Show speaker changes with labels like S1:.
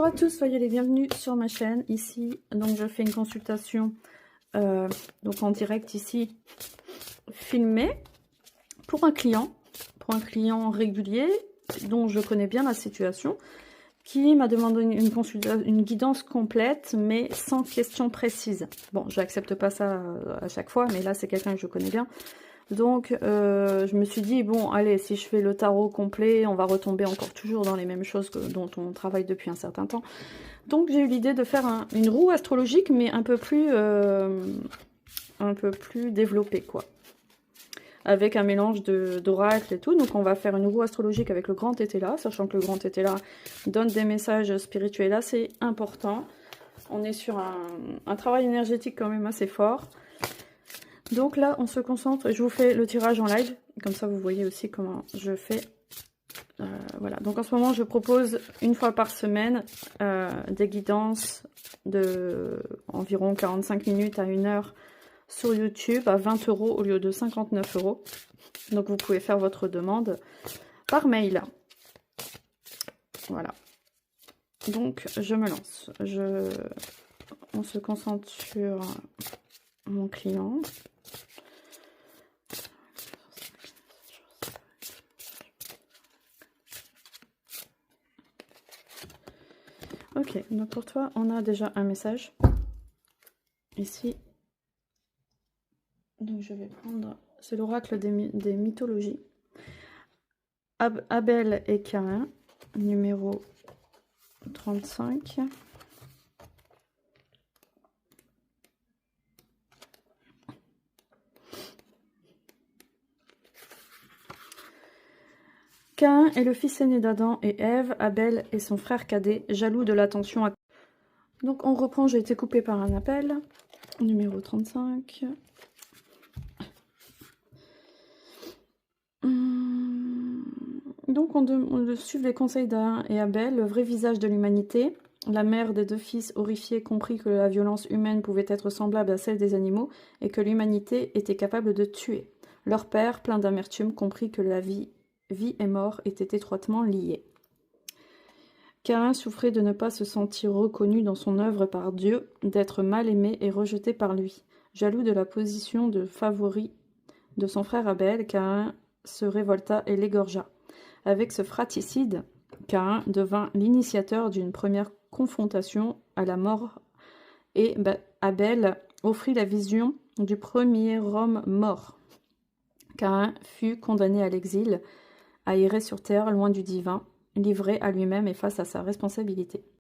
S1: Bonjour à tous, soyez les bienvenus sur ma chaîne. Ici, donc je fais une consultation donc en direct ici, filmée pour un client régulier dont je connais bien la situation, qui m'a demandé une guidance complète mais sans questions précises. Bon, je n'accepte pas ça à chaque fois, mais là c'est quelqu'un que je connais bien. Donc je me suis dit, bon allez, si je fais le tarot complet, on va retomber encore toujours dans les mêmes choses dont on travaille depuis un certain temps. Donc j'ai eu l'idée de faire une roue astrologique, mais un peu plus développée, quoi. Avec un mélange d'oracle et tout. Donc on va faire une roue astrologique avec le grand Tétela, sachant que le grand Tétela donne des messages spirituels assez importants. On est sur un travail énergétique quand même assez fort. Donc là, on se concentre, et je vous fais le tirage en live, comme ça vous voyez aussi comment je fais. Voilà, donc en ce moment, je propose une fois par semaine des guidances de environ 45 minutes à 1 heure sur YouTube à 20 € au lieu de 59 €. Donc vous pouvez faire votre demande par mail. Voilà. Donc je me lance. On se concentre sur mon client. Ok, donc pour toi, on a déjà un message ici. Donc je vais prendre, c'est l'oracle des mythologies. Abel et Caïn, numéro 35. Caïn est le fils aîné d'Adam et Ève. Abel est son frère cadet, jaloux de l'attention. Donc on reprend, j'ai été coupée par un appel. Numéro 35. Donc on suit les conseils d'Caïn et Abel, le vrai visage de l'humanité. La mère des deux fils, horrifiée, comprit que la violence humaine pouvait être semblable à celle des animaux et que l'humanité était capable de tuer. Leur père, plein d'amertume, comprit que la vie et mort étaient étroitement liées. Caïn souffrait de ne pas se sentir reconnu dans son œuvre par Dieu, d'être mal aimé et rejeté par lui. Jaloux de la position de favori de son frère Abel, Caïn se révolta et l'égorgea. Avec ce fratricide, Caïn devint l'initiateur d'une première confrontation à la mort et Abel offrit la vision du premier homme mort. Caïn fut condamné à l'exil, à errer sur terre loin du divin, livré à lui-même et face à sa responsabilité.